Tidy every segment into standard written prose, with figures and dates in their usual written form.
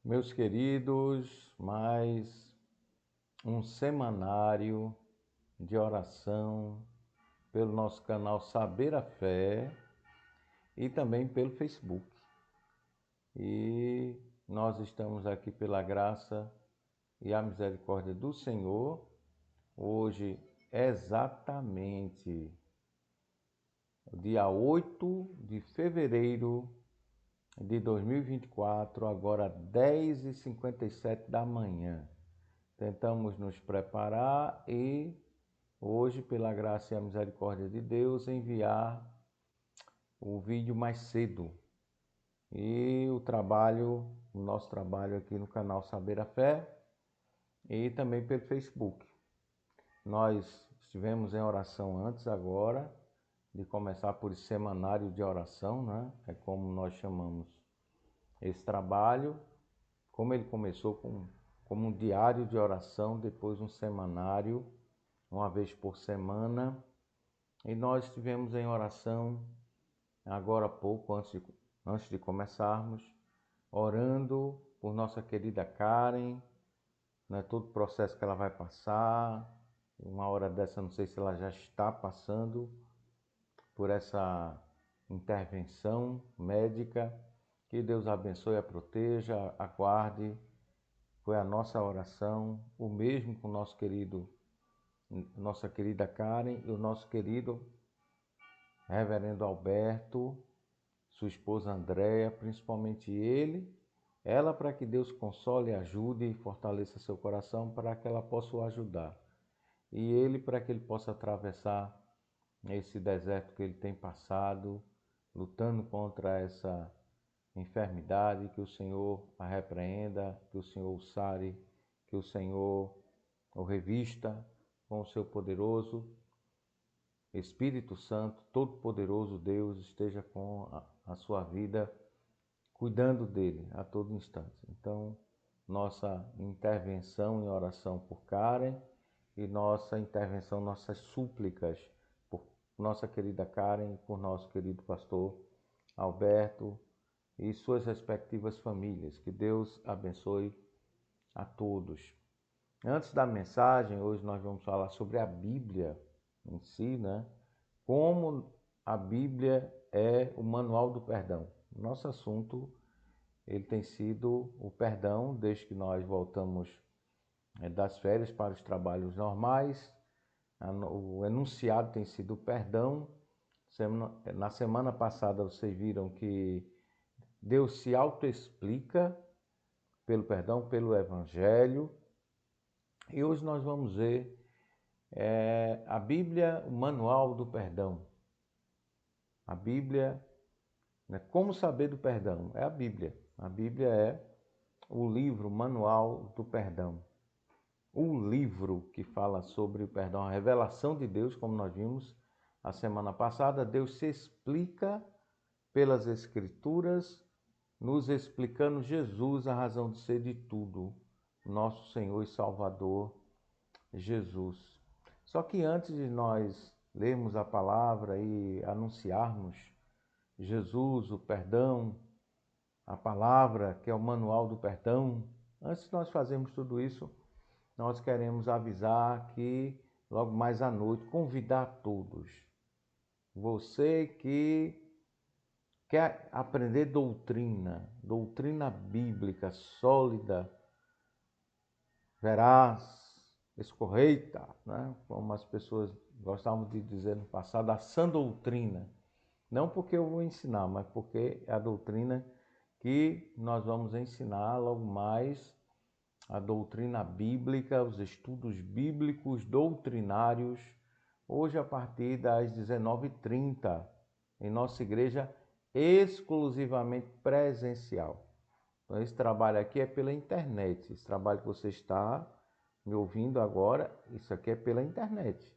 Meus queridos, mais um semanário de oração pelo nosso canal Saber a Fé e também pelo Facebook. E nós estamos aqui pela graça e a misericórdia do Senhor, hoje exatamente dia 8 de fevereiro de 2024, agora 10h57 da manhã. Tentamos nos preparar e hoje, pela graça e a misericórdia de Deus, enviar o vídeo mais cedo. E o nosso trabalho aqui no canal Saber a Fé e também pelo Facebook. Nós estivemos em oração antes agora de começar por esse semanário de oração, né? É como nós chamamos esse trabalho, como ele começou como um diário de oração, depois um semanário, uma vez por semana. E nós estivemos em oração agora há pouco, antes de começarmos, orando por nossa querida Karen, né, todo o processo que ela vai passar. Uma hora dessa, não sei se ela já está passando por essa intervenção médica. Que Deus abençoe, a proteja, a guarde. Foi a nossa oração, o mesmo com nossa querida Karen e o nosso querido reverendo Alberto, sua esposa Andréia, principalmente ela para que Deus console, ajude e fortaleça seu coração para que ela possa o ajudar. E ele para que ele possa atravessar esse deserto que ele tem passado, lutando contra essa enfermidade, que o Senhor a repreenda, que o Senhor o sare, que o Senhor o revista com o seu poderoso Espírito Santo, Todo-Poderoso Deus, esteja com a sua vida, cuidando dele a todo instante. Então, nossa intervenção em oração por Karen e nossa intervenção, nossas súplicas por nossa querida Karen e por nosso querido pastor Alberto e suas respectivas famílias. Que Deus abençoe a todos. Antes da mensagem, hoje nós vamos falar sobre a Bíblia em si, né? Como a Bíblia é o manual do perdão. Nosso assunto ele tem sido o perdão, desde que nós voltamos das férias para os trabalhos normais. O enunciado tem sido o perdão. Na semana passada vocês viram que Deus se autoexplica pelo perdão, pelo Evangelho. E hoje nós vamos ver a Bíblia, o manual do perdão. A Bíblia, né? Como saber do perdão? É a Bíblia. A Bíblia é o livro, o manual do perdão. O livro que fala sobre o perdão, a revelação de Deus, como nós vimos a semana passada. Deus se explica pelas Escrituras, nos explicando Jesus, a razão de ser de tudo, nosso Senhor e Salvador Jesus. Só que antes de nós lermos a palavra e anunciarmos Jesus, o perdão, a palavra que é o manual do perdão, antes de nós fazermos tudo isso, nós queremos avisar que logo mais à noite, convidar todos. Você que quer aprender doutrina bíblica sólida, veraz, escorreita, né? Como as pessoas gostavam de dizer no passado, a sã doutrina. Não porque eu vou ensinar, mas porque é a doutrina que nós vamos ensinar logo mais, a doutrina bíblica, os estudos bíblicos doutrinários, hoje a partir das 19h30, em nossa igreja exclusivamente presencial. Então esse trabalho aqui é pela internet, esse trabalho que você está me ouvindo agora, isso aqui é pela internet.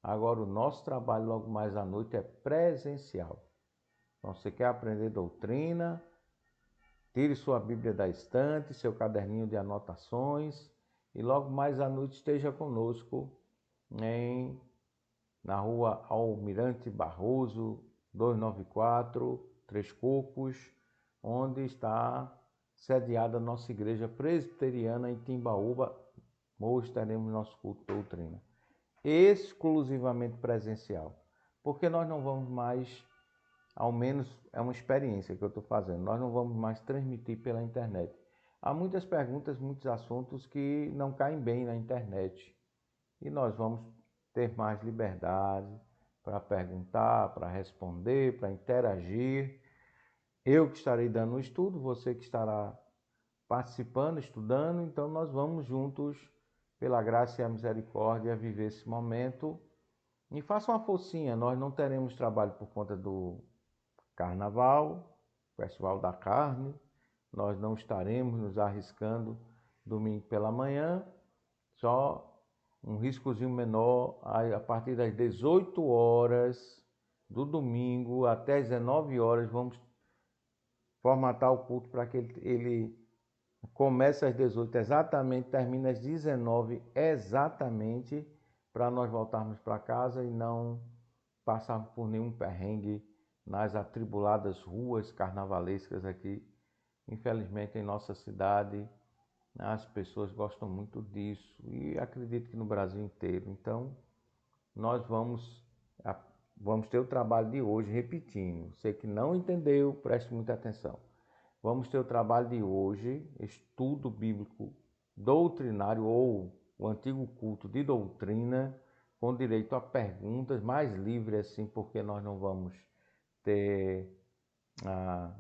Agora o nosso trabalho logo mais à noite é presencial. Então você quer aprender doutrina, tire sua Bíblia da estante, seu caderninho de anotações e logo mais à noite esteja conosco na rua Almirante Barroso, 294, Três Cocos, onde está sediada a nossa igreja presbiteriana em Timbaúba. Hoje teremos nosso culto de doutrina, exclusivamente presencial, porque nós não vamos mais, ao menos é uma experiência que eu estou fazendo, nós não vamos mais transmitir pela internet. Há muitas perguntas, muitos assuntos que não caem bem na internet e nós vamos ter mais liberdade para perguntar, para responder, para interagir. Eu que estarei dando o estudo, você que estará participando, estudando, então nós vamos juntos, pela graça e a misericórdia, viver esse momento. E faça uma forcinha, nós não teremos trabalho por conta do Carnaval, Festival da Carne, nós não estaremos nos arriscando domingo pela manhã, só um riscozinho menor a partir das 18 horas do domingo até as 19 horas, vamos formatar o culto para que ele comece às 18 exatamente, termina às 19 exatamente, para nós voltarmos para casa e não passarmos por nenhum perrengue nas atribuladas ruas carnavalescas aqui. Infelizmente em nossa cidade as pessoas gostam muito disso e acredito que no Brasil inteiro. Então nós vamos ter o trabalho de hoje repetindo. Você que não entendeu, preste muita atenção. Vamos ter o trabalho de hoje, estudo bíblico doutrinário ou o antigo culto de doutrina, com direito a perguntas, mais livre assim, porque nós não vamos ter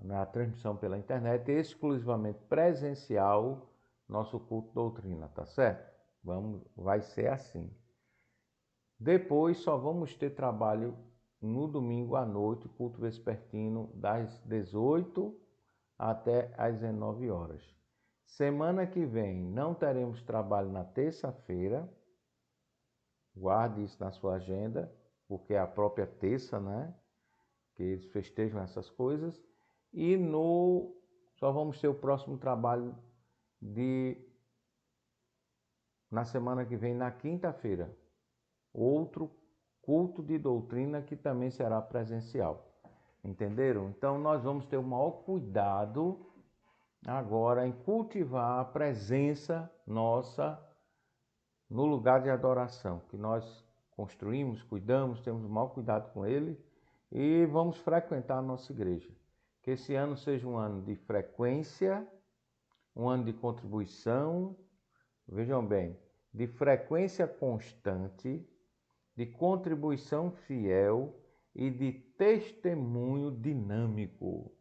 na transmissão pela internet, exclusivamente presencial, nosso culto doutrina, tá certo? Vai ser assim. Depois só vamos ter trabalho no domingo à noite, culto vespertino, das 18 até às 19 horas. Semana que vem não teremos trabalho na terça-feira, guarde isso na sua agenda, porque é a própria terça, né? Que eles festejam essas coisas. E só vamos ter o próximo trabalho na semana que vem, na quinta-feira. Outro culto de doutrina que também será presencial. Entenderam? Então nós vamos ter o maior cuidado agora em cultivar a presença nossa no lugar de adoração, que nós construímos, cuidamos, temos o maior cuidado com ele e vamos frequentar a nossa igreja. Que esse ano seja um ano de frequência, um ano de contribuição, vejam bem, de frequência constante, de contribuição fiel e de testemunho dinâmico.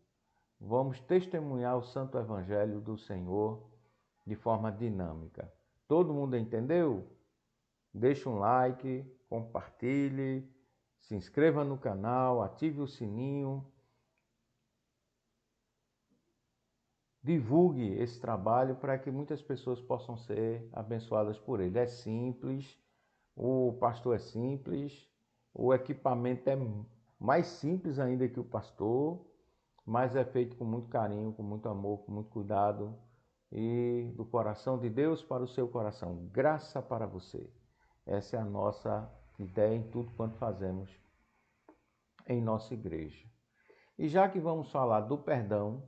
Vamos testemunhar o Santo Evangelho do Senhor de forma dinâmica. Todo mundo entendeu? Deixe um like, compartilhe, se inscreva no canal, ative o sininho. Divulgue esse trabalho para que muitas pessoas possam ser abençoadas por ele. É simples, o pastor é simples, o equipamento é mais simples ainda que o pastor, mas é feito com muito carinho, com muito amor, com muito cuidado e do coração de Deus para o seu coração. Graça para você. Essa é a nossa ideia em tudo quanto fazemos em nossa igreja. E já que vamos falar do perdão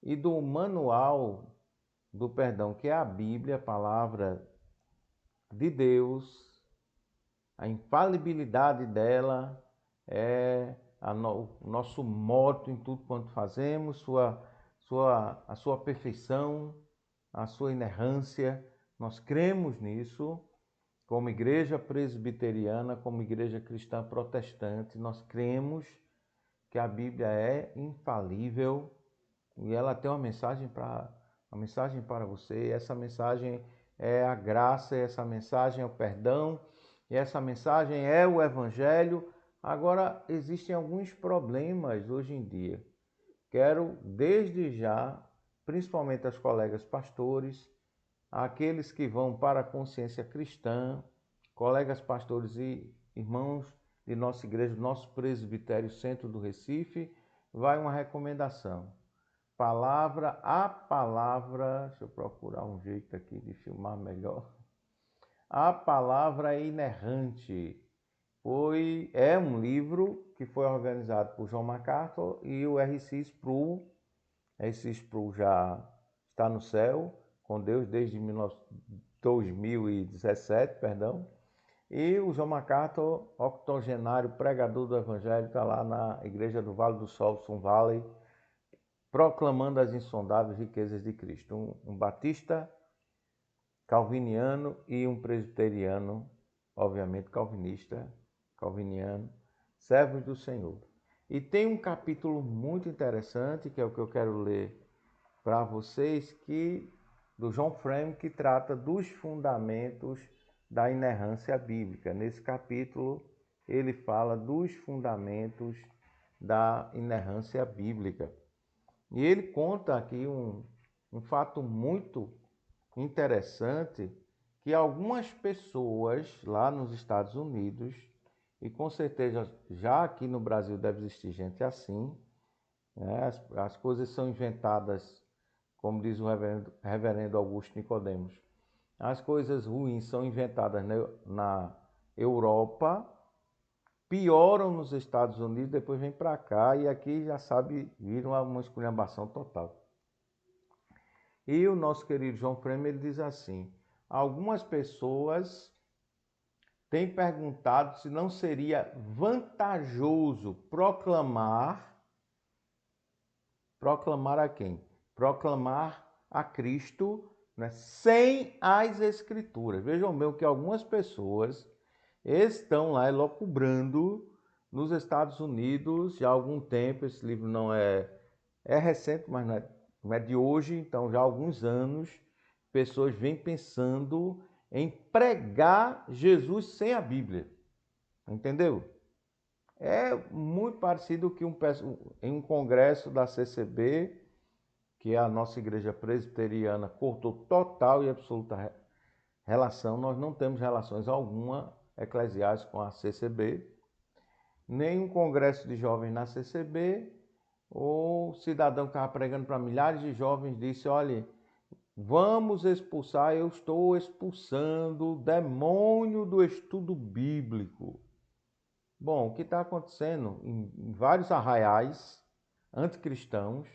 e do manual do perdão, que é a Bíblia, a palavra de Deus, a infalibilidade dela é o nosso moto em tudo quanto fazemos, a sua perfeição, a sua inerrância. Nós cremos nisso como igreja presbiteriana, como igreja cristã protestante. Nós cremos que a Bíblia é infalível e ela tem uma mensagem para você. E essa mensagem é a graça, essa mensagem é o perdão, e essa mensagem é o Evangelho. Agora, existem alguns problemas hoje em dia. Quero, desde já, principalmente aos colegas pastores, aqueles que vão para a consciência cristã, colegas pastores e irmãos de nossa igreja, nosso presbitério Centro do Recife, vai uma recomendação. A palavra, deixa eu procurar um jeito aqui de filmar melhor. A palavra é inerrante. É um livro que foi organizado por John MacArthur e o R.C. Sproul. R.C. Sproul já está no céu com Deus desde 2017, perdão. E o John MacArthur, octogenário pregador do Evangelho, está lá na igreja do Vale do Sol, Sun Valley, proclamando as insondáveis riquezas de Cristo. Um batista calviniano e um presbiteriano, obviamente calviniano, servos do Senhor. E tem um capítulo muito interessante, que é o que eu quero ler para vocês, do John Frame, que trata dos fundamentos da inerrância bíblica. Nesse capítulo, ele fala dos fundamentos da inerrância bíblica. E ele conta aqui um fato muito interessante, que algumas pessoas lá nos Estados Unidos, e com certeza já aqui no Brasil deve existir gente assim, né? As coisas são inventadas, como diz o reverendo Augusto Nicodemos, as coisas ruins são inventadas na Europa, pioram nos Estados Unidos, depois vem para cá e aqui já sabe, viram uma esculhambação total. E o nosso querido John Frame, ele diz assim: algumas pessoas têm perguntado se não seria vantajoso proclamar a quem? Proclamar a Cristo, né, sem as Escrituras. Vejam bem que algumas pessoas estão lá elucubrando nos Estados Unidos já há algum tempo. Esse livro não é recente, mas não é de hoje, então já há alguns anos, pessoas vêm pensando em pregar Jesus sem a Bíblia. Entendeu? É muito parecido que em um congresso da CCB, que é a nossa igreja presbiteriana, cortou total e absoluta relação. Nós não temos relações alguma eclesiais com a CCB, nem um congresso de jovens na CCB. O cidadão que estava pregando para milhares de jovens disse: olha, vamos expulsar, eu estou expulsando o demônio do estudo bíblico. Bom, o que está acontecendo em vários arraiais anticristãos,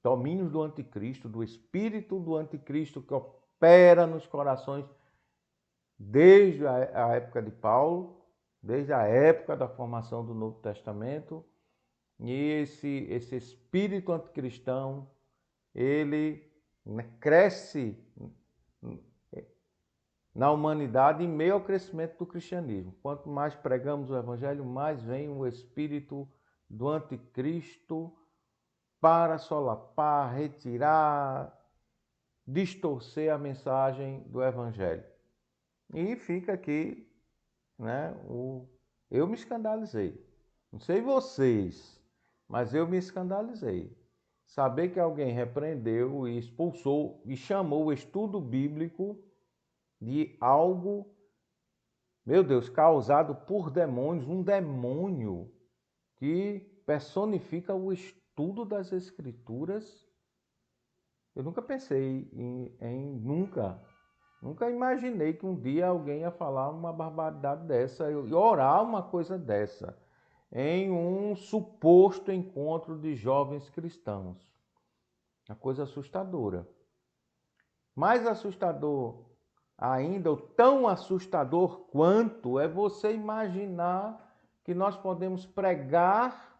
domínios do anticristo, do espírito do anticristo que opera nos corações desde a época de Paulo, desde a época da formação do Novo Testamento. E esse espírito anticristão, ele cresce na humanidade em meio ao crescimento do cristianismo. Quanto mais pregamos o evangelho, mais vem o espírito do anticristo para solapar, retirar, distorcer a mensagem do evangelho. E fica aqui, né, eu me escandalizei. Não sei vocês, mas eu me escandalizei. Saber que alguém repreendeu e expulsou e chamou o estudo bíblico de algo, meu Deus, causado por demônios, um demônio que personifica o estudo das Escrituras. Eu nunca pensei nunca imaginei que um dia alguém ia falar uma barbaridade dessa e orar uma coisa dessa em um suposto encontro de jovens cristãos. Uma coisa assustadora. Mais assustador ainda, ou tão assustador quanto, é você imaginar que nós podemos pregar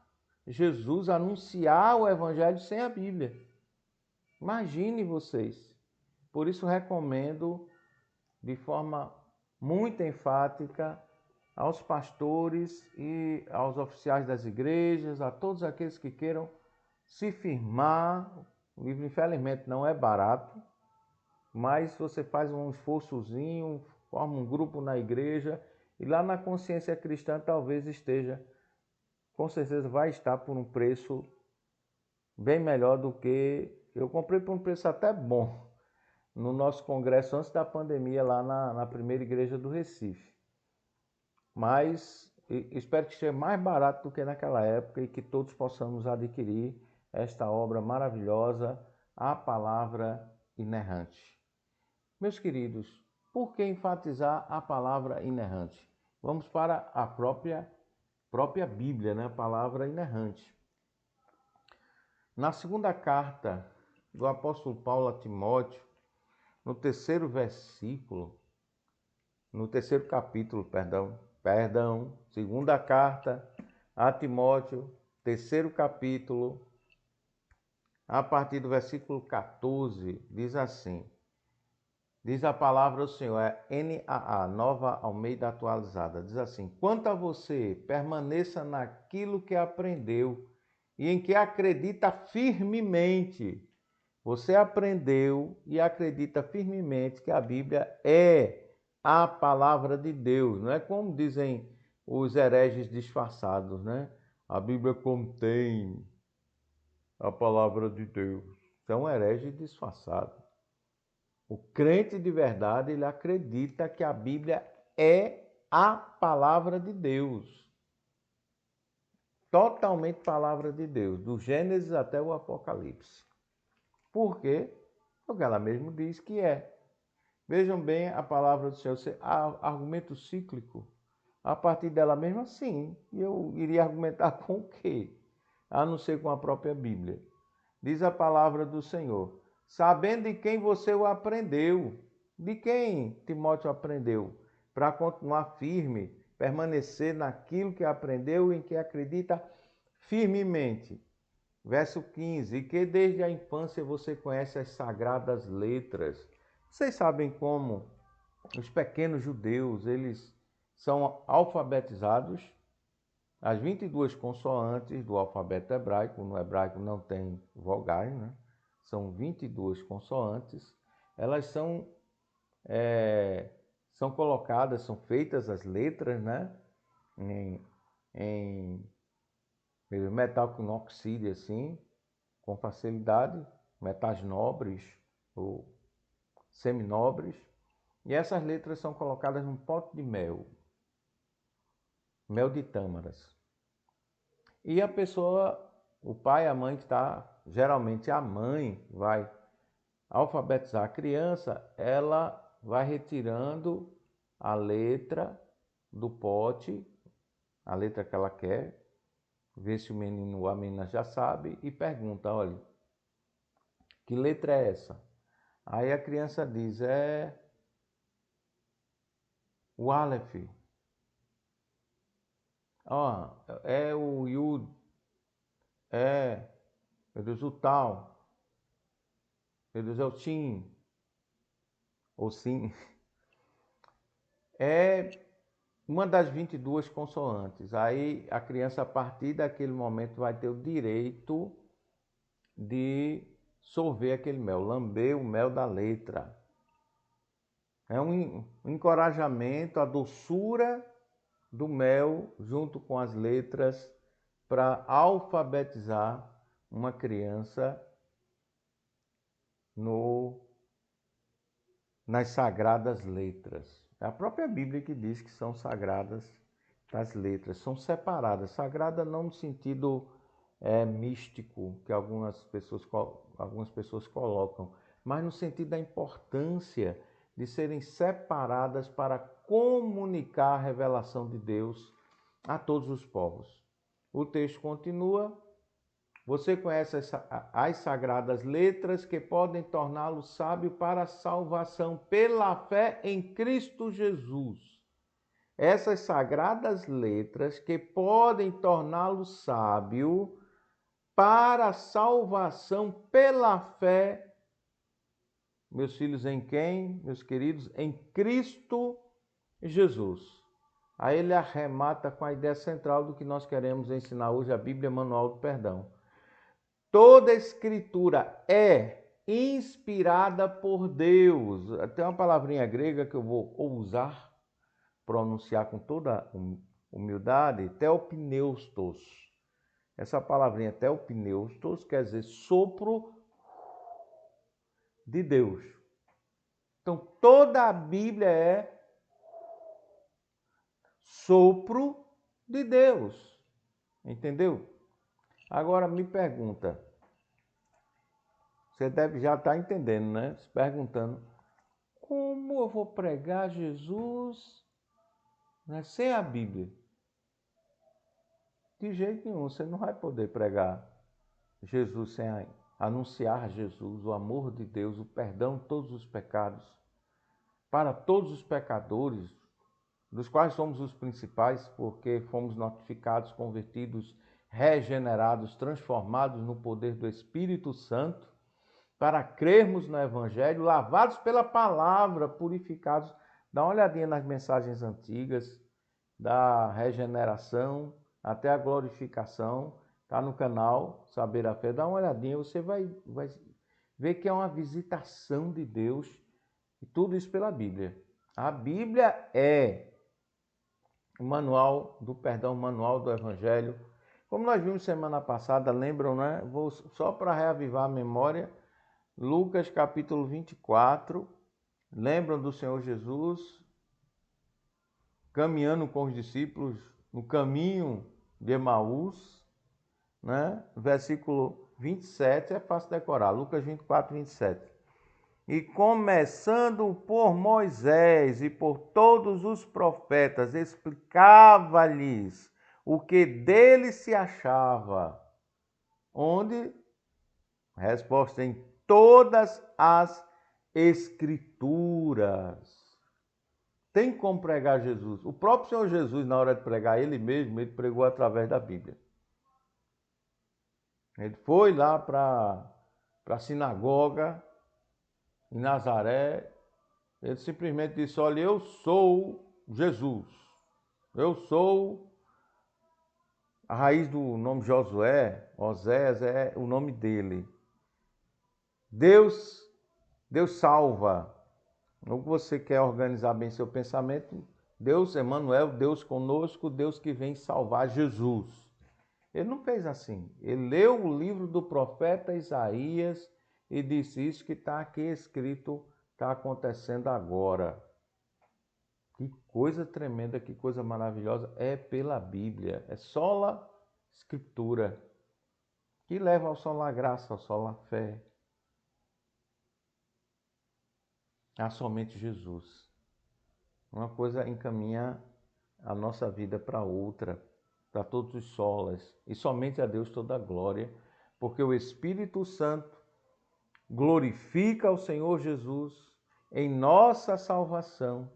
Jesus, anunciar o Evangelho sem a Bíblia. Imagine vocês. Por isso recomendo de forma muito enfática aos pastores e aos oficiais das igrejas, a todos aqueles que queiram se firmar. O livro, infelizmente, não é barato, mas você faz um esforçozinho, forma um grupo na igreja e lá na consciência cristã talvez esteja, com certeza vai estar por um preço bem melhor do que eu comprei, por um preço até bom no nosso congresso antes da pandemia lá na primeira igreja do Recife. Mas espero que seja mais barato do que naquela época e que todos possamos adquirir esta obra maravilhosa, a palavra inerrante. Meus queridos, por que enfatizar a palavra inerrante? Vamos para a própria Bíblia, né? A palavra inerrante. Na segunda carta do apóstolo Paulo a Timóteo, no terceiro versículo, no terceiro capítulo, segunda carta a Timóteo, terceiro capítulo, a partir do versículo 14, diz assim, diz a palavra do Senhor, é NAA, Nova Almeida Atualizada, diz assim, quanto a você, permaneça naquilo que aprendeu e em que acredita firmemente. Você aprendeu e acredita firmemente que a Bíblia é a palavra de Deus. Não é como dizem os hereges disfarçados, né? A Bíblia contém a palavra de Deus. São hereges disfarçados. O crente de verdade, ele acredita que a Bíblia é a palavra de Deus. Totalmente palavra de Deus, do Gênesis até o Apocalipse. Por quê? Porque ela mesmo diz que é. Vejam bem a palavra do Senhor, argumento cíclico. A partir dela mesma, sim. E eu iria argumentar com o quê? A não ser com a própria Bíblia. Diz a palavra do Senhor, sabendo de quem você o aprendeu. De quem Timóteo aprendeu? Para continuar firme, permanecer naquilo que aprendeu e em que acredita firmemente. Verso 15, e que desde a infância você conhece as sagradas letras. Vocês sabem como os pequenos judeus, eles são alfabetizados, as 22 consoantes do alfabeto hebraico, no hebraico não tem vogais, né? São 22 consoantes, elas são colocadas, são feitas as letras, né? Em metal que não oxide assim, com facilidade, metais nobres ou seminobres, e essas letras são colocadas num pote de mel de tâmaras. E a pessoa, o pai, a mãe que está, geralmente a mãe vai alfabetizar a criança, ela vai retirando a letra do pote, a letra que ela quer, vê se o menino ou a menina já sabe e pergunta, olha, que letra é essa? Aí a criança diz, é o Aleph, ó, é o Yud, meu Deus, o Tal, meu Deus, é o Shin, ou Sim, é uma das 22 consoantes. Aí a criança, a partir daquele momento, vai ter o direito de sorver aquele mel, lamber o mel da letra. É um encorajamento, a doçura do mel junto com as letras para alfabetizar uma criança nas sagradas letras. É a própria Bíblia que diz que são sagradas as letras, são separadas. Sagrada não no sentido místico que algumas pessoas colocam, mas no sentido da importância de serem separadas para comunicar a revelação de Deus a todos os povos. O texto continua, você conhece as sagradas letras que podem torná-lo sábio para a salvação pela fé em Cristo Jesus. Essas sagradas letras que podem torná-lo sábio para a salvação pela fé, meus filhos, em quem, meus queridos? Em Cristo Jesus. Aí ele arremata com a ideia central do que nós queremos ensinar hoje, a Bíblia Manual do Perdão. Toda escritura é inspirada por Deus. Tem uma palavrinha grega que eu vou ousar pronunciar com toda humildade, theopneustos. Essa palavrinha theopneustos quer dizer sopro de Deus. Então toda a Bíblia é sopro de Deus. Entendeu? Agora me pergunta, você deve já estar entendendo, né? Se perguntando, como eu vou pregar Jesus, né, sem a Bíblia? De jeito nenhum, você não vai poder pregar Jesus sem anunciar Jesus, o amor de Deus, o perdão de todos os pecados, para todos os pecadores, dos quais somos os principais, porque fomos notificados, convertidos, regenerados, transformados no poder do Espírito Santo, para crermos no Evangelho, lavados pela palavra, purificados. Dá uma olhadinha nas mensagens antigas, da regeneração até a glorificação, está no canal Saber a Fé. Dá uma olhadinha, você vai ver que é uma visitação de Deus, e tudo isso pela Bíblia. A Bíblia é o manual do perdão, o manual do Evangelho. Como nós vimos semana passada, lembram, né? Vou só para reavivar a memória, Lucas capítulo 24, lembram do Senhor Jesus caminhando com os discípulos no caminho de Emaús, né? Versículo 27, é fácil decorar, Lucas 24, 27. E começando por Moisés e por todos os profetas, explicava-lhes o que dele se achava. Onde? Resposta: em todas as Escrituras. Tem como pregar Jesus. O próprio Senhor Jesus, na hora de pregar ele mesmo, ele pregou através da Bíblia. Ele foi lá para a sinagoga em Nazaré. Ele simplesmente disse: olha, eu sou Jesus. Eu sou a raiz do nome Josué, Osés é o nome dele. Deus salva. Ou você quer organizar bem seu pensamento, Deus, Emmanuel, Deus conosco, Deus que vem salvar, Jesus. Ele não fez assim. Ele leu o livro do profeta Isaías e disse: isso que está aqui escrito está acontecendo agora. Que coisa tremenda, que coisa maravilhosa. É pela Bíblia, é sola Escritura, que leva ao sola graça, ao sola fé, a somente Jesus. Uma coisa encaminha a nossa vida para outra, para todos os solas, e somente a Deus toda a glória, porque o Espírito Santo glorifica o Senhor Jesus em nossa salvação,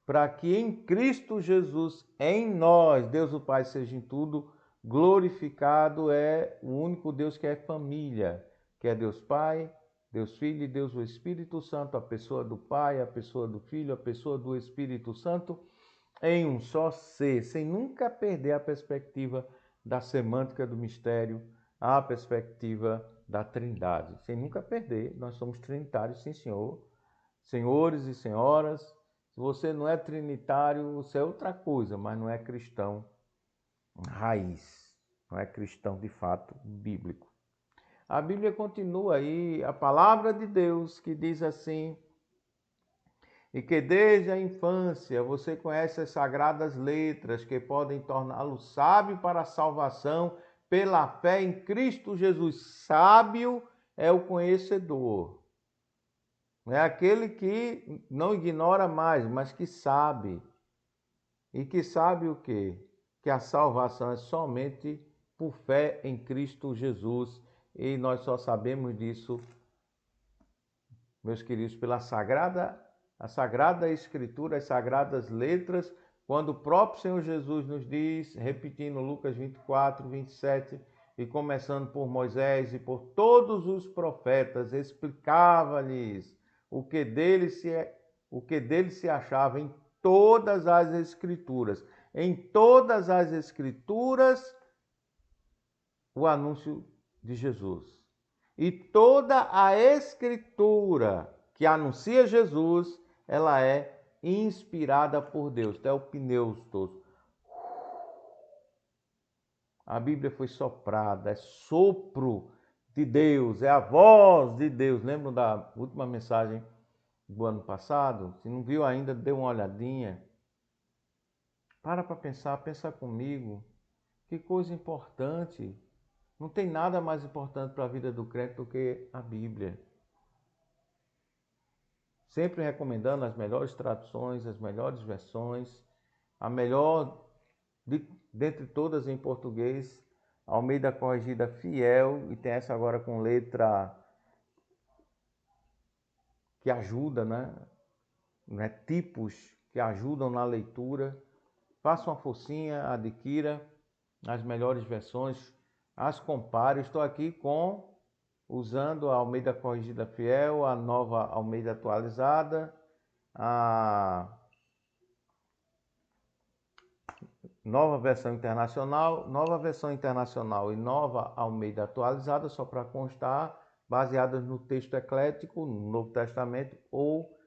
para que em Cristo Jesus, em nós, Deus o Pai seja em tudo glorificado. É o único Deus que é família, que é Deus Pai, Deus Filho e Deus o Espírito Santo, a pessoa do Pai, a pessoa do Filho, a pessoa do Espírito Santo, em um só ser, sem nunca perder a perspectiva da semântica do mistério, a perspectiva da Trindade, sem nunca perder. Nós somos trinitários, sim, senhor. Senhores e senhoras, se você não é trinitário, você é outra coisa, mas não é cristão raiz, não é cristão de fato bíblico. A Bíblia continua aí, a palavra de Deus, que diz assim: e que desde a infância você conhece as sagradas letras que podem torná-lo sábio para a salvação pela fé em Cristo Jesus. Sábio é o conhecedor. É aquele que não ignora mais, mas que sabe. E que sabe o quê? Que a salvação é somente por fé em Cristo Jesus. E nós só sabemos disso, meus queridos, pela a Sagrada Escritura, as Sagradas Letras, quando o próprio Senhor Jesus nos diz, repetindo Lucas 24, 27, e começando por Moisés e por todos os profetas, explicava-lhes o que dele se achava em todas as Escrituras. Em todas as Escrituras, o anúncio de Jesus. E toda a Escritura que anuncia Jesus, ela é inspirada por Deus. Teopneustos. A Bíblia foi soprada, é sopro de Deus, é a voz de Deus. Lembram da última mensagem do ano passado? Se não viu ainda, dê uma olhadinha. Para pensar, pensa comigo. Que coisa importante. Não tem nada mais importante para a vida do crente do que a Bíblia. Sempre recomendando as melhores traduções, as melhores versões, a melhor dentre todas em português, Almeida Corrigida Fiel, e tem essa agora com letra que ajuda, né? Tipos que ajudam na leitura. Faça uma forcinha, adquira as melhores versões, as compare. Estou aqui usando a Almeida Corrigida Fiel, a nova Almeida atualizada, a nova versão internacional e nova Almeida atualizada, só para constar, baseadas no texto eclético, no Novo Testamento, ou,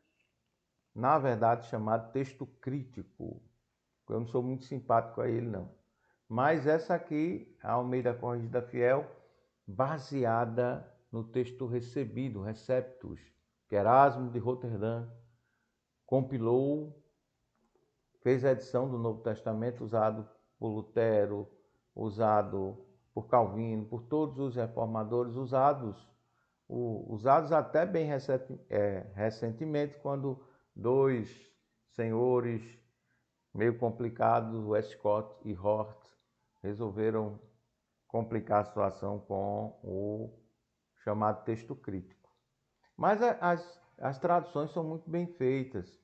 na verdade, chamado texto crítico. Eu não sou muito simpático a ele, não. Mas essa aqui, a Almeida Corrigida Fiel, baseada no texto recebido, Receptus, que Erasmo de Roterdã compilou, fez a edição do Novo Testamento, usado por Lutero, usado por Calvino, por todos os reformadores, usados até bem recentemente, quando dois senhores meio complicados, Westcott e Hort, resolveram complicar a situação com o chamado texto crítico. Mas as traduções são muito bem feitas.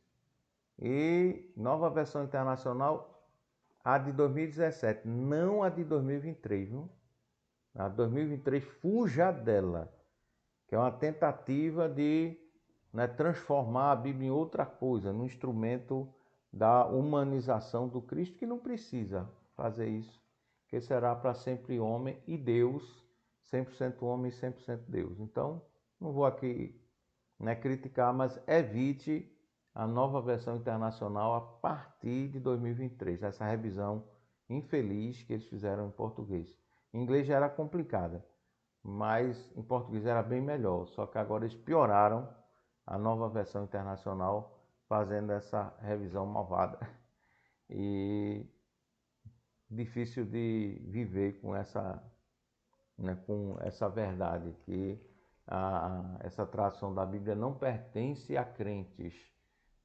E nova versão internacional, a de 2017, não a de 2023, viu? A de 2023, fuja dela, que é uma tentativa de, né, transformar a Bíblia em outra coisa, num instrumento da humanização do Cristo, que não precisa fazer isso, que será para sempre homem e Deus, 100% homem e 100% Deus. Então, não vou aqui, né, criticar, mas evite a nova versão internacional a partir de 2023, essa revisão infeliz que eles fizeram em português. Em inglês já era complicada, mas em português era bem melhor, só que agora eles pioraram a nova versão internacional fazendo essa revisão malvada. E difícil de viver com essa, né, com essa verdade, que essa tradução da Bíblia não pertence a crentes,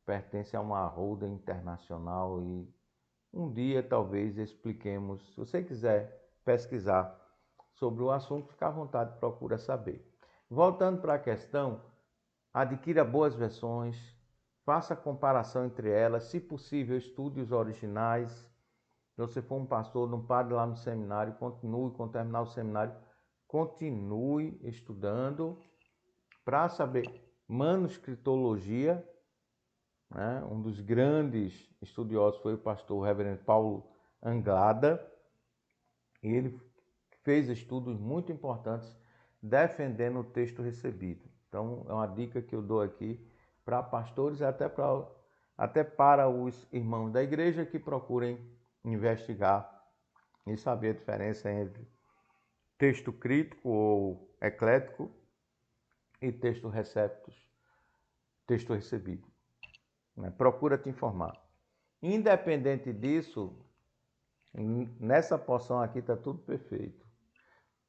pertence a uma arruda internacional. E um dia talvez expliquemos. Se você quiser pesquisar sobre o assunto, fica à vontade, procura saber. Voltando para a questão, adquira boas versões, faça comparação entre elas, se possível estude os originais. Se você for um pastor, não pare lá no seminário, continue, quando terminar o seminário, continue estudando para saber manuscritologia, né? Um dos grandes estudiosos foi o pastor reverendo Paulo Anglada, e ele fez estudos muito importantes defendendo o texto recebido. Então, é uma dica que eu dou aqui para pastores e até para os irmãos da igreja que procurem investigar e saber a diferença entre texto crítico ou eclético e texto receptus, texto recebido. Procura te informar. Independente disso, nessa porção aqui está tudo perfeito.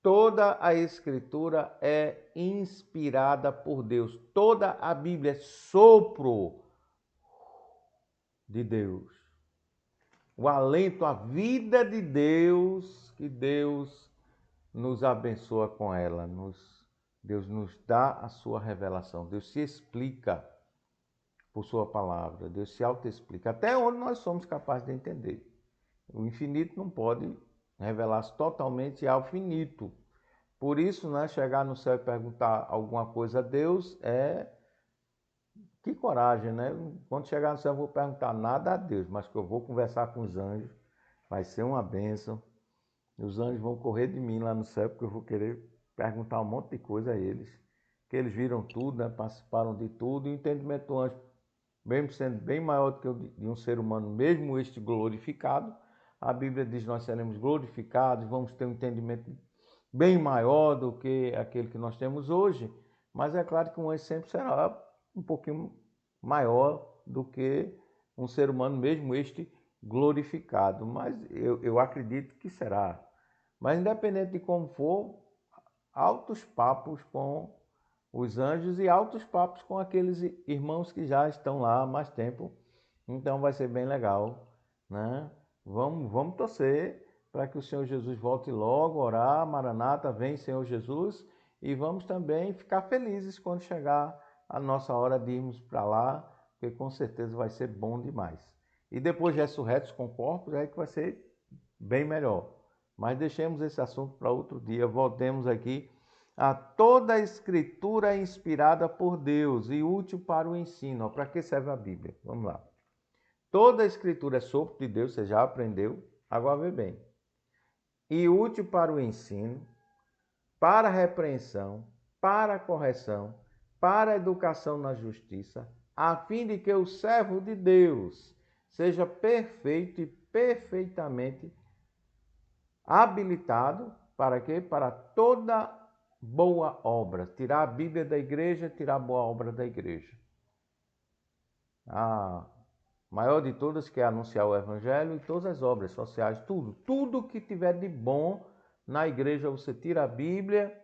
Toda a Escritura é inspirada por Deus. Toda a Bíblia é sopro de Deus. O alento, a vida de Deus, que Deus nos abençoa com ela. Deus nos dá a sua revelação. Deus se explica por sua palavra. Deus se autoexplica. Até onde nós somos capazes de entender. O infinito não pode revelar-se totalmente ao finito. Por isso, né, chegar no céu e perguntar alguma coisa a Deus que coragem, né? Quando chegar no céu eu vou perguntar nada a Deus, mas que eu vou conversar com os anjos, vai ser uma bênção. Os anjos vão correr de mim lá no céu, porque eu vou querer perguntar um monte de coisa a eles, que eles viram tudo, né, participaram de tudo, e o entendimento do anjo, mesmo sendo bem maior do que o de um ser humano, mesmo este glorificado, a Bíblia diz que nós seremos glorificados, vamos ter um entendimento bem maior do que aquele que nós temos hoje, mas é claro que um anjo sempre será um pouquinho maior do que um ser humano, mesmo este glorificado, mas eu acredito que será. Mas independente de como for, altos papos com os anjos e altos papos com aqueles irmãos que já estão lá há mais tempo, então vai ser bem legal, né? Vamos torcer para que o Senhor Jesus volte logo, orar, Maranata, vem Senhor Jesus, e vamos também ficar felizes quando chegar a nossa hora de irmos para lá, porque com certeza vai ser bom demais. E depois de ressurretos com corpos, é que vai ser bem melhor. Mas deixemos esse assunto para outro dia, voltemos aqui. Toda a escritura é inspirada por Deus e útil para o ensino. Para que serve a Bíblia? Vamos lá. Toda a escritura é sopro de Deus, você já aprendeu. Agora vê bem. E útil para o ensino, para a repreensão, para a correção, para a educação na justiça, a fim de que o servo de Deus seja perfeito e perfeitamente habilitado para quê? Para toda boa obra. Tirar a Bíblia da igreja, tirar a boa obra da igreja. A maior de todas, que é anunciar o Evangelho e todas as obras sociais, tudo que tiver de bom na igreja. Você tira a Bíblia,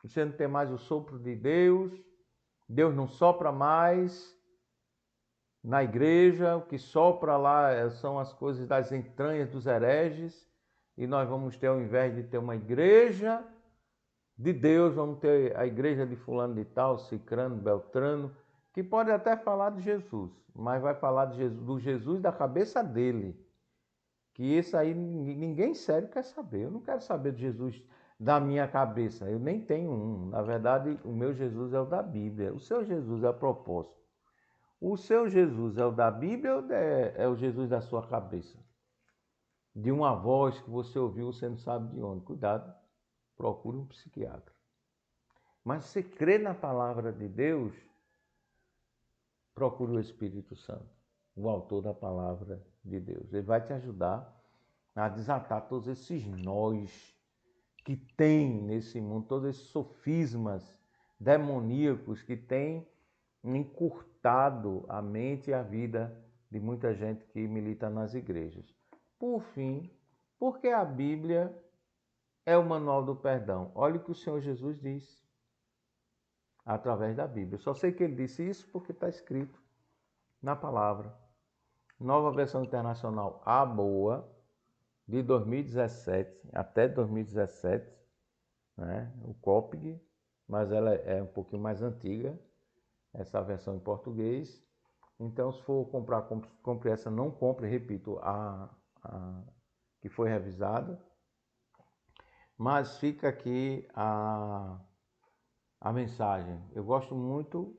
você não tem mais o sopro de Deus, Deus não sopra mais na igreja, o que sopra lá são as coisas das entranhas dos hereges, e nós vamos ter, ao invés de ter uma igreja de Deus, vamos ter a igreja de fulano de tal, cicrano, beltrano, que pode até falar de Jesus, mas vai falar de Jesus, do Jesus da cabeça dele, que esse aí ninguém sério quer saber. Eu não quero saber de Jesus da minha cabeça, eu nem tenho um. Na verdade, o meu Jesus é o da Bíblia, o seu Jesus é o propósito. O seu Jesus é o da Bíblia ou é o Jesus da sua cabeça? De uma voz que você ouviu, você não sabe de onde. Cuidado, procure um psiquiatra. Mas se crê na palavra de Deus, procure o Espírito Santo, o autor da palavra de Deus. Ele vai te ajudar a desatar todos esses nós que tem nesse mundo, todos esses sofismas demoníacos que tem encurtado a mente e a vida de muita gente que milita nas igrejas. Por fim, porque a Bíblia é o manual do perdão. Olha o que o Senhor Jesus disse através da Bíblia. Eu só sei que ele disse isso porque está escrito na palavra. Nova Versão Internacional, a boa, de 2017 até 2017, né? O COPIG, mas ela é um pouquinho mais antiga, essa versão em português. Então, se for comprar, compre essa, não compre, repito, a que foi revisada. Mas fica aqui a mensagem. Eu gosto muito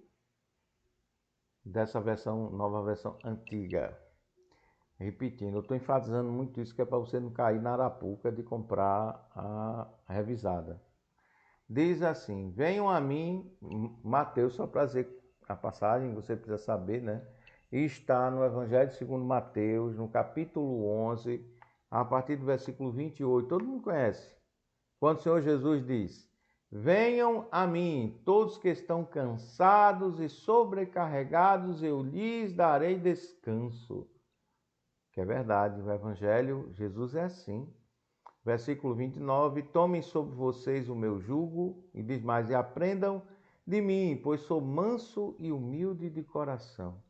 dessa versão, nova versão antiga. Repetindo, eu estou enfatizando muito isso, que é para você não cair na arapuca de comprar a revisada. Diz assim: venham a mim, Mateus, só para dizer a passagem, você precisa saber, né? E está no Evangelho segundo Mateus, no capítulo 11, a partir do versículo 28. Todo mundo conhece. Quando o Senhor Jesus diz: venham a mim, todos que estão cansados e sobrecarregados, eu lhes darei descanso. Que é verdade, o Evangelho, Jesus é assim. Versículo 29, tomem sobre vocês o meu jugo, e diz mais, e aprendam de mim, pois sou manso e humilde de coração.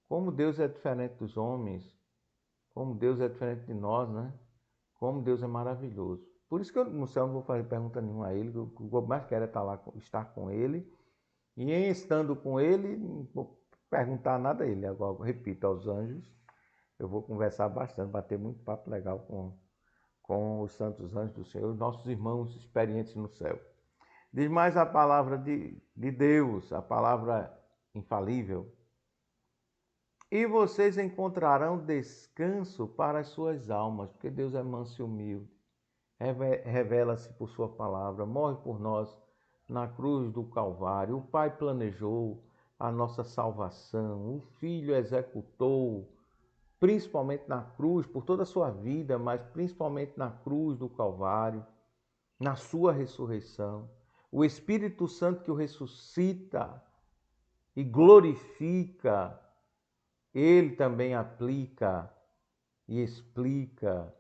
Como Deus é diferente dos homens, como Deus é diferente de nós, né? Como Deus é maravilhoso. Por isso que eu no céu não vou fazer pergunta nenhuma a ele, o que eu mais quero é estar com ele, e em estando com ele, não vou perguntar nada a ele. Agora, eu repito, aos anjos, eu vou conversar bastante, bater muito papo legal com os santos anjos do Senhor, nossos irmãos experientes no céu. Diz mais a palavra de Deus, a palavra infalível. E vocês encontrarão descanso para as suas almas, porque Deus é manso e humilde. Revela-se por sua palavra, morre por nós na cruz do Calvário. O Pai planejou a nossa salvação, o Filho executou, principalmente na cruz, por toda a sua vida, mas principalmente na cruz do Calvário, na sua ressurreição. O Espírito Santo que o ressuscita e glorifica, ele também aplica e explica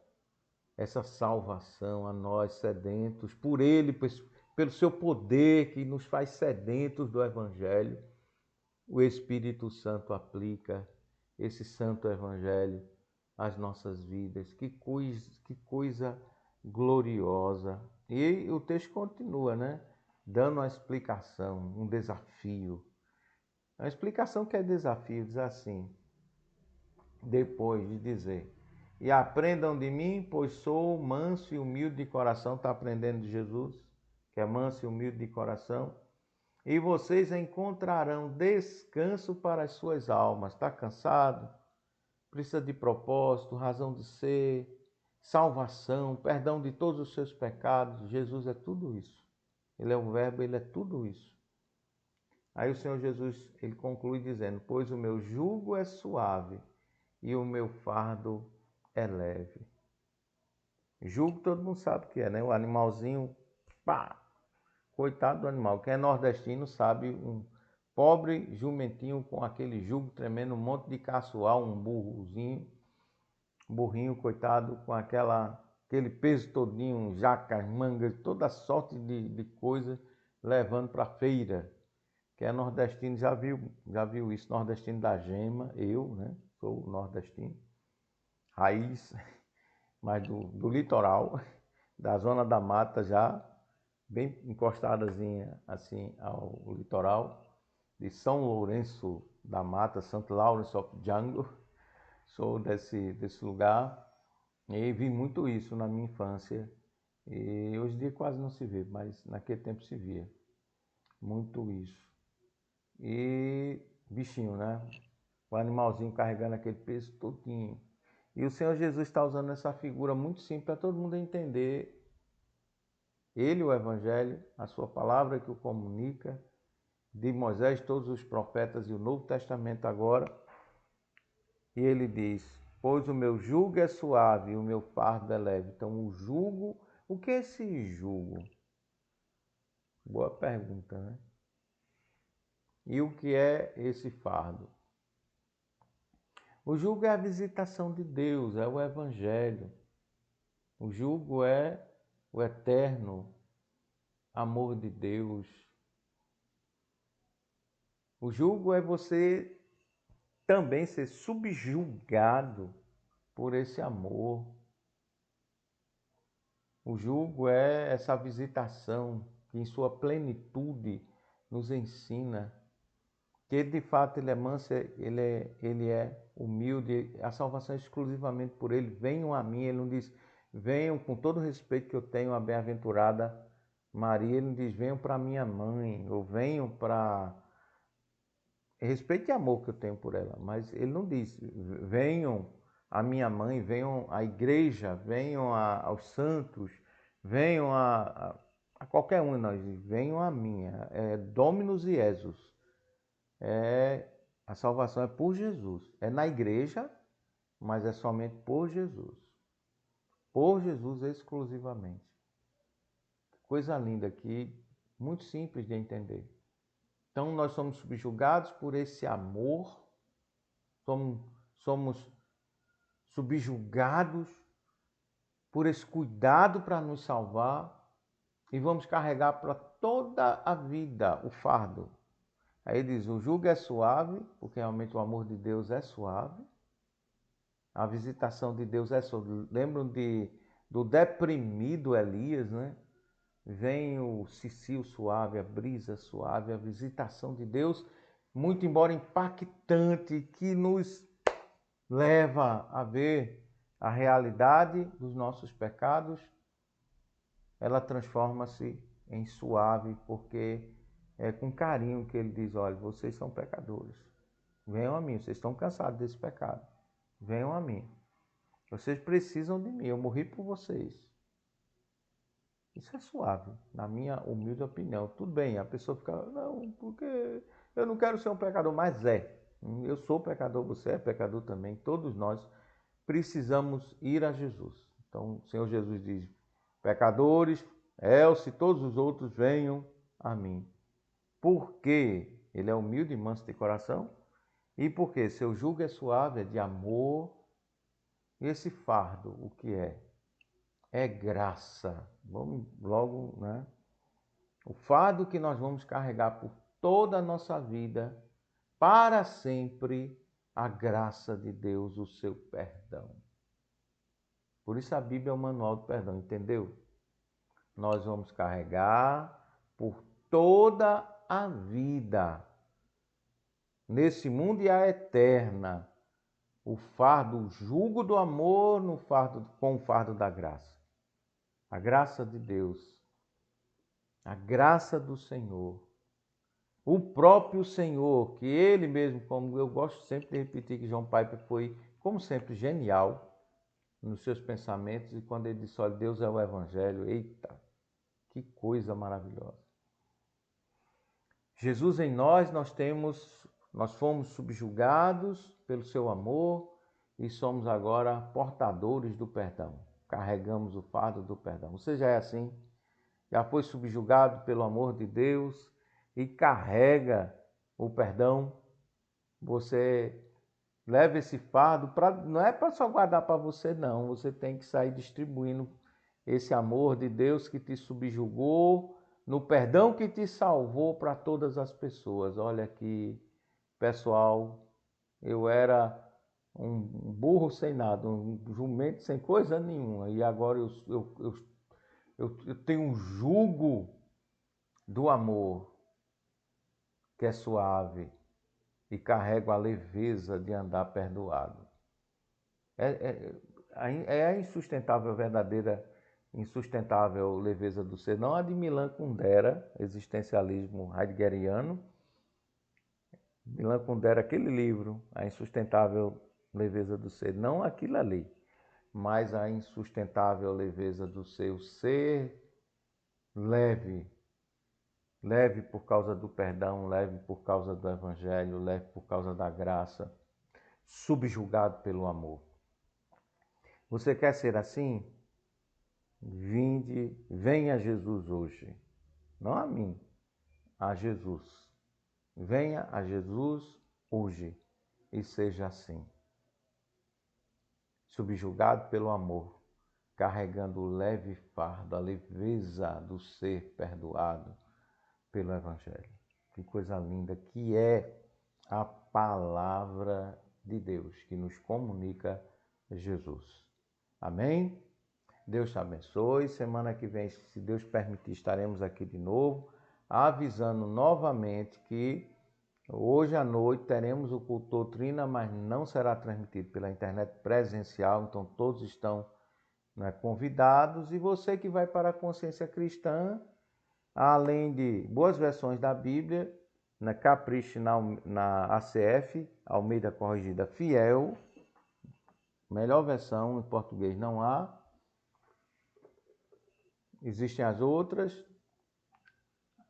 essa salvação a nós sedentos, por ele, pelo seu poder que nos faz sedentos do Evangelho. O Espírito Santo aplica esse santo Evangelho as nossas vidas. Que coisa gloriosa. E o texto continua, né? Dando uma explicação, um desafio. A explicação que é desafio diz assim, depois de dizer: e aprendam de mim, pois sou manso e humilde de coração. Está aprendendo de Jesus, que é manso e humilde de coração. E vocês encontrarão descanso para as suas almas. Está cansado? Precisa de propósito, razão de ser, salvação, perdão de todos os seus pecados. Jesus é tudo isso. Ele é o Verbo, ele é tudo isso. Aí o Senhor Jesus, ele conclui dizendo: pois o meu jugo é suave e o meu fardo é leve. Jugo todo mundo sabe o que é, né? O animalzinho, pá! Coitado do animal. Quem é nordestino sabe, um pobre jumentinho com aquele jugo tremendo, um monte de caçoar, um burrinho, coitado, com aquele peso todinho, jacas, mangas, toda sorte de coisa, levando para a feira. Quem é nordestino já viu isso, nordestino da gema, eu, né? Sou nordestino, raiz, mas do litoral, da zona da mata já, bem encostadazinha assim ao litoral, de São Lourenço da Mata, St. Lawrence of Jungle. Sou desse lugar e vi muito isso na minha infância. E hoje em dia quase não se vê, mas naquele tempo se via muito isso. E bichinho, né? O animalzinho carregando aquele peso todinho. E o Senhor Jesus está usando essa figura muito simples para todo mundo entender. Ele, o Evangelho, a sua palavra que o comunica, de Moisés, todos os profetas e o Novo Testamento agora. E ele diz: pois o meu jugo é suave e o meu fardo é leve. Então o jugo, o que é esse jugo? Boa pergunta, né? E o que é esse fardo? O jugo é a visitação de Deus, é o Evangelho. O jugo é o eterno amor de Deus. O jugo é você também ser subjugado por esse amor. O jugo é essa visitação que em sua plenitude nos ensina que ele de fato ele é manso, ele é humilde, a salvação é exclusivamente por ele. Venham a mim, ele não diz venham com todo o respeito que eu tenho à bem-aventurada Maria, ele não diz venham para minha mãe ou venham para respeito e amor que eu tenho por ela, mas ele não diz venham a minha mãe, venham à igreja, venham aos santos, venham a qualquer um de nós, venham a mim, é Dominus Jesus, a salvação é por Jesus, é na igreja, mas é somente por Jesus exclusivamente. Coisa linda aqui, muito simples de entender. Então nós somos subjugados por esse amor, somos subjugados por esse cuidado para nos salvar e vamos carregar para toda a vida o fardo. Aí diz, o jugo é suave, porque realmente o amor de Deus é suave. A visitação de Deus é suave. Lembram do deprimido Elias, né? Vem o cicio suave, a brisa suave, a visitação de Deus, muito embora impactante, que nos leva a ver a realidade dos nossos pecados, ela transforma-se em suave, porque é com carinho que ele diz, olha, vocês são pecadores, venham a mim, vocês estão cansados desse pecado, venham a mim, vocês precisam de mim, eu morri por vocês. Isso é suave, na minha humilde opinião. Tudo bem, a pessoa fica, não, porque eu não quero ser um pecador, mas eu sou pecador, você é pecador também, todos nós precisamos ir a Jesus. Então o Senhor Jesus diz, pecadores, Elce, todos os outros venham a mim. Porque ele é humilde e manso de coração, e porque seu jugo é suave, é de amor, e esse fardo, o que é? É graça. Vamos logo, né? O fardo que nós vamos carregar por toda a nossa vida, para sempre, a graça de Deus, o seu perdão. Por isso a Bíblia é o manual do perdão, entendeu? Nós vamos carregar por toda a vida, nesse mundo e a eterna, o fardo, o jugo do amor no fardo, com o fardo da graça. A graça de Deus, a graça do Senhor, o próprio Senhor, que Ele mesmo, como eu gosto sempre de repetir que John Piper foi, como sempre, genial nos seus pensamentos, e quando ele disse, olha, Deus é o Evangelho, eita, que coisa maravilhosa. Jesus em nós fomos subjugados pelo seu amor e somos agora portadores do perdão. Carregamos o fardo do perdão. Você já é assim? Já foi subjugado pelo amor de Deus e carrega o perdão? Você leva esse fardo, não é para só guardar para você, não. Você tem que sair distribuindo esse amor de Deus que te subjugou, no perdão que te salvou para todas as pessoas. Olha aqui, pessoal, eu era um burro sem nada, um jumento sem coisa nenhuma, e agora eu tenho um jugo do amor que é suave e carrego a leveza de andar perdoado. É a insustentável, verdadeira, insustentável leveza do ser, não a de Milan Kundera, existencialismo heideggeriano. Milan Kundera, aquele livro, A Insustentável Leveza do Ser, não aquilo ali, mas a insustentável leveza do seu ser leve, leve por causa do perdão, leve por causa do evangelho, leve por causa da graça, subjugado pelo amor. Você quer ser assim? Venha a Jesus hoje. Não a mim, a Jesus. Venha a Jesus hoje e seja assim. Subjugado pelo amor, carregando o leve fardo, a leveza do ser perdoado pelo Evangelho. Que coisa linda que é a palavra de Deus que nos comunica Jesus. Amém? Deus te abençoe. Semana que vem, se Deus permitir, estaremos aqui de novo, avisando novamente que hoje à noite teremos o culto doutrina, mas não será transmitido pela internet presencial, então todos estão, né, convidados. E você que vai para a Consciência Cristã, além de boas versões da Bíblia, na Capriche na ACF, Almeida Corrigida Fiel, melhor versão em português não há. Existem as outras.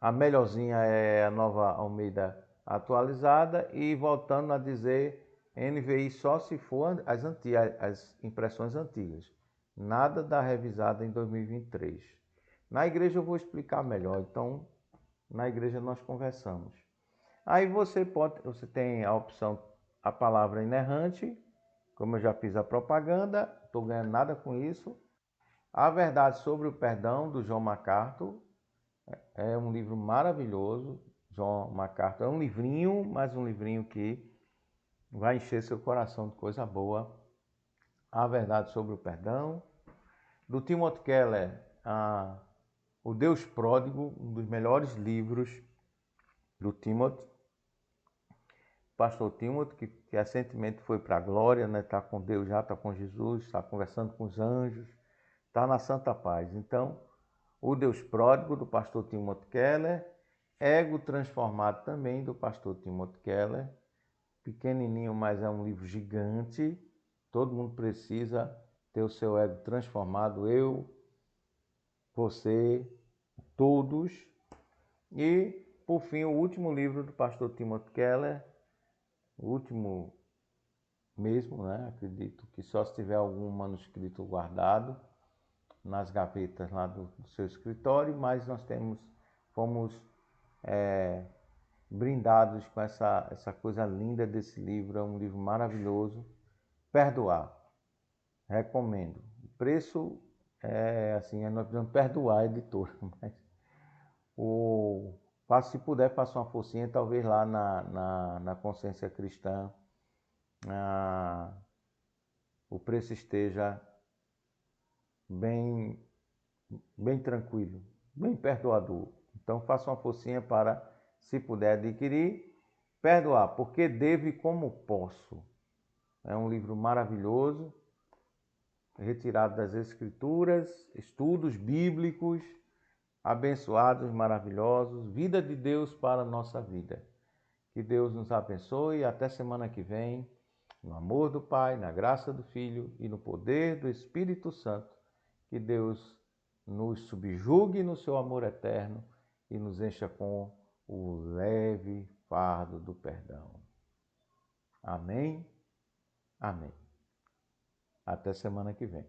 A melhorzinha é a nova Almeida atualizada. E voltando a dizer, NVI só se for as impressões antigas. Nada da revisada em 2023. Na igreja eu vou explicar melhor. Então, na igreja nós conversamos. Aí você tem a opção, a palavra inerrante, como eu já fiz a propaganda, estou ganhando nada com isso. A Verdade sobre o Perdão, do John MacArthur, é um livro maravilhoso. John MacArthur é um livrinho, mas um livrinho que vai encher seu coração de coisa boa. A Verdade sobre o Perdão, do Timothy Keller, O Deus Pródigo, um dos melhores livros do Timothy. Pastor Timothy, que recentemente foi para a glória, né? Está com Deus já, está com Jesus, está conversando com os anjos, está na santa paz. Então, O Deus Pródigo, do pastor Timothy Keller. Ego Transformado, também, do pastor Timothy Keller. Pequenininho, mas é um livro gigante. Todo mundo precisa ter o seu ego transformado. Eu, você, todos. E, por fim, o último livro do pastor Timothy Keller. O último mesmo, né? Acredito que só se tiver algum manuscrito guardado nas gavetas lá do seu escritório, mas nós fomos brindados com essa coisa linda desse livro. É um livro maravilhoso. Perdoar, recomendo. O preço é assim, nós precisamos perdoar a editora, mas se puder, faça uma forcinha, talvez lá na Consciência Cristã o preço esteja bem, bem tranquilo, bem perdoador. Então faça uma forcinha para, se puder adquirir, Perdoar, porque devo e como posso. É um livro maravilhoso, retirado das Escrituras, estudos bíblicos, abençoados, maravilhosos, vida de Deus para a nossa vida. Que Deus nos abençoe e até semana que vem, no amor do Pai, na graça do Filho e no poder do Espírito Santo. Que Deus nos subjugue no seu amor eterno e nos encha com o leve fardo do perdão. Amém? Amém. Até semana que vem.